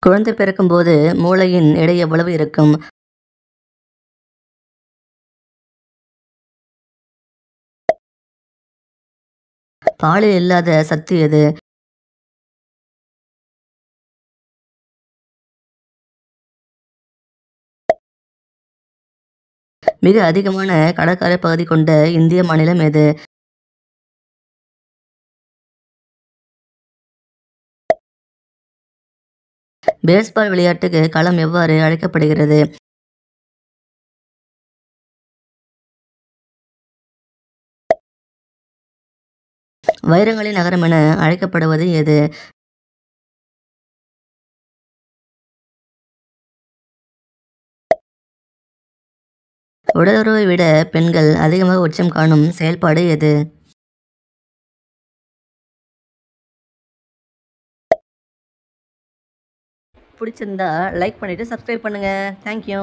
குழந்தை பிறக்கும்போது மூளையின் எடை எவ்வளவு இருக்கும்? பாலில் இல்லாத சத்து எது? மிக அதிகமான கடற்கரை பகுதி கொண்ட இந்திய மாநிலம் எது? பேஸ்பால் விளையாட்டுக்கு களம் எவ்வாறு அழைக்கப்படுகிறது? வைரங்களின் நகரம் என அழைக்கப்படுவது எது? உடலுறவை விட பெண்கள் அதிகமாக உச்சம் காணும் செயல்பாடு எது? பிடிச்சிருந்தா லைக் பண்ணிட்டு சப்ஸ்கிரைப் பண்ணுங்க. தேங்க்யூ.